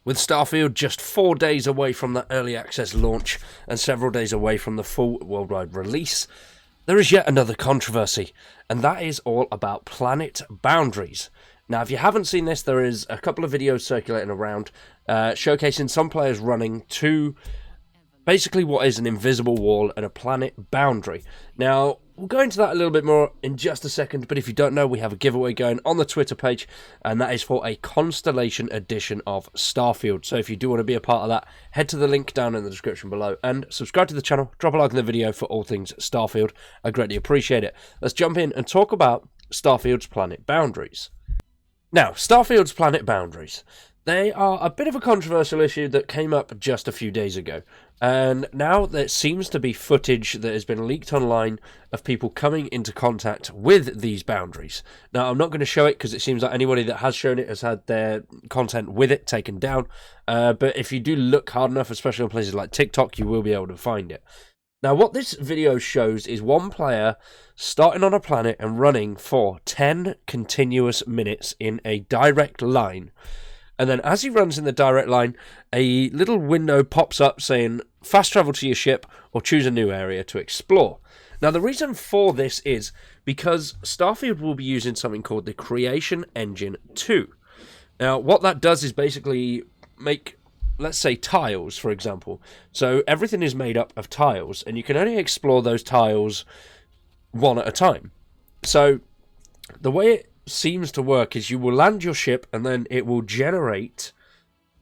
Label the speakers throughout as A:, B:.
A: With Starfield just 4 days away from that early access launch and several days away from the full worldwide release, there is yet another controversy, and that is all about planet boundaries. Now, if you haven't seen this, there is a couple of videos circulating around showcasing some players running to basically what is an invisible wall and a planet boundary. Now, we'll go into that a little bit more in just a second, but if you don't know, we have a giveaway going on the Twitter page, and that is for a Constellation edition of Starfield. So if you do want to be a part of that, head to the link down in the description below and subscribe to the channel, drop a like on the video for all things Starfield. I greatly appreciate it. Let's jump in and talk about Starfield's planet boundaries. Now, Starfield's planet boundaries. They are a bit of a controversial issue that came up just a few days ago, and now there seems to be footage that has been leaked online of people coming into contact with these boundaries. Now, I'm not going to show it because it seems like anybody that has shown it has had their content with it taken down, but if you do look hard enough, especially on places like TikTok, you will be able to find it. Now, what this video shows is one player starting on a planet and running for 10 continuous minutes in a direct line. And then as he runs in the direct line, a little window pops up saying, fast travel to your ship or choose a new area to explore. Now, the reason for this is because Starfield will be using something called the Creation Engine 2. Now, what that does is basically make, let's say, tiles, for example. So everything is made up of tiles, and you can only explore those tiles one at a time. So the way it seems to work is you will land your ship and then it will generate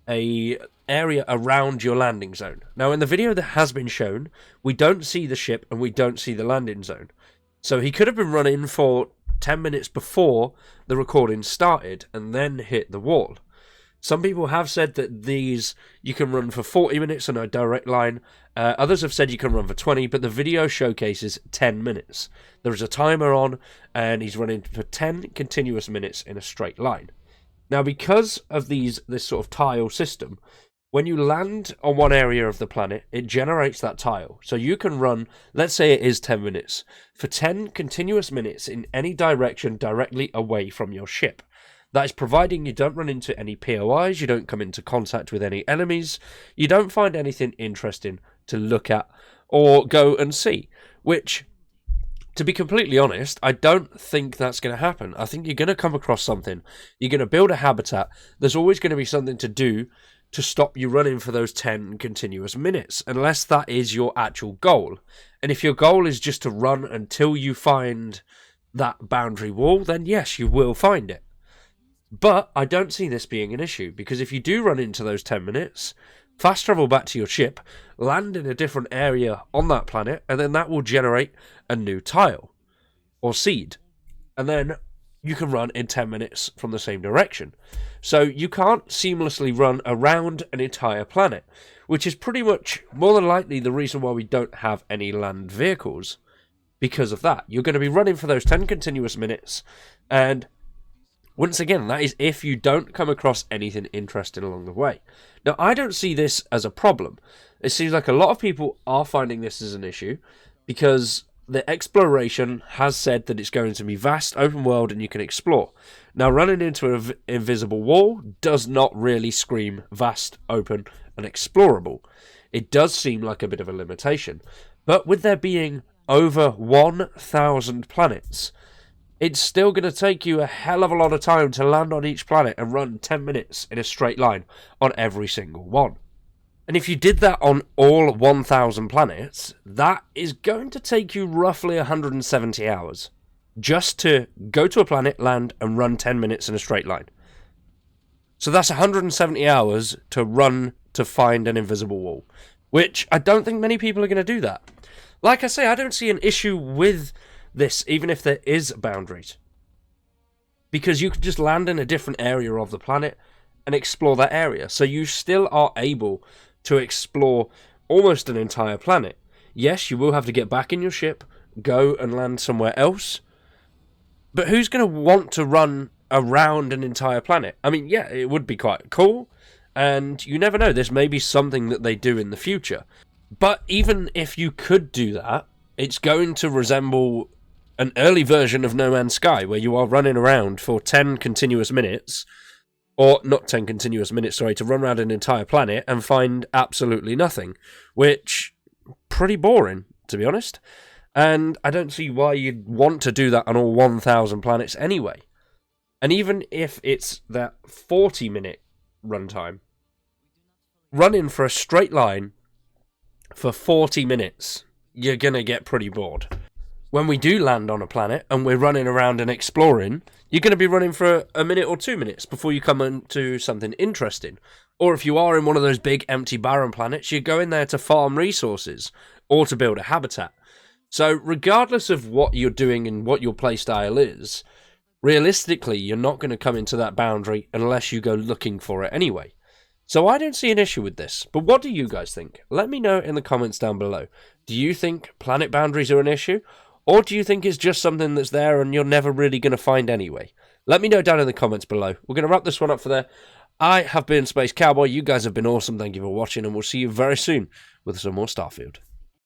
A: a area around your landing zone. Now, in the video that has been shown, we don't see the ship and we don't see the landing zone. So he could have been running for 10 minutes before the recording started and then hit the wall. Some people have said that these you can run for 40 minutes on a direct line. Others have said you can run for 20, but the video showcases 10 minutes. There is a timer on, and he's running for 10 continuous minutes in a straight line. Now, because of this sort of tile system, when you land on one area of the planet, it generates that tile. So you can run, let's say it is 10 minutes, for 10 continuous minutes in any direction directly away from your ship. That is providing you don't run into any POIs, you don't come into contact with any enemies, you don't find anything interesting to look at or go and see. Which, to be completely honest, I don't think that's going to happen. I think you're going to come across something. You're going to build a habitat. There's always going to be something to do to stop you running for those 10 continuous minutes, unless that is your actual goal. And if your goal is just to run until you find that boundary wall, then yes, you will find it. But I don't see this being an issue, because if you do run into those 10 minutes, fast travel back to your ship, land in a different area on that planet, and then that will generate a new tile or seed. And then you can run in 10 minutes from the same direction. So you can't seamlessly run around an entire planet, which is pretty much more than likely the reason why we don't have any land vehicles. Because of that, you're going to be running for those 10 continuous minutes, and once again, that is if you don't come across anything interesting along the way. Now, I don't see this as a problem. It seems like a lot of people are finding this as an issue because the exploration has said that it's going to be vast, open world, and you can explore. Now, running into an invisible wall does not really scream vast, open, and explorable. It does seem like a bit of a limitation. But with there being over 1,000 planets, it's still going to take you a hell of a lot of time to land on each planet and run 10 minutes in a straight line on every single one. And if you did that on all 1,000 planets, that is going to take you roughly 170 hours just to go to a planet, land, and run 10 minutes in a straight line. So that's 170 hours to run to find an invisible wall, which I don't think many people are going to do that. Like I say, I don't see an issue with this, even if there is boundaries, because you could just land in a different area of the planet and explore that area. So you still are able to explore almost an entire planet. Yes, you will have to get back in your ship, go and land somewhere else, but who's going to want to run around an entire planet? I mean, yeah, it would be quite cool, and you never know, this may be something that they do in the future. But even if you could do that, it's going to resemble an early version of No Man's Sky, where you are running around for 10 continuous minutes, or not 10 continuous minutes, sorry, to run around an entire planet and find absolutely nothing, which pretty boring, to be honest. And I don't see why you'd want to do that on all 1,000 planets anyway. And even if it's that 40-minute runtime, running for a straight line for 40 minutes, you're going to get pretty bored. When we do land on a planet and we're running around and exploring, you're going to be running for a minute or 2 minutes before you come into something interesting. Or if you are in one of those big empty barren planets, you're going there to farm resources or to build a habitat. So regardless of what you're doing and what your playstyle is, realistically, you're not going to come into that boundary unless you go looking for it anyway. So I don't see an issue with this. But what do you guys think? Let me know in the comments down below. Do you think planet boundaries are an issue? Or do you think it's just something that's there and you're never really going to find anyway? Let me know down in the comments below. We're going to wrap this one up for there. I have been Space Cowboy. You guys have been awesome. Thank you for watching, and we'll see you very soon with some more Starfield.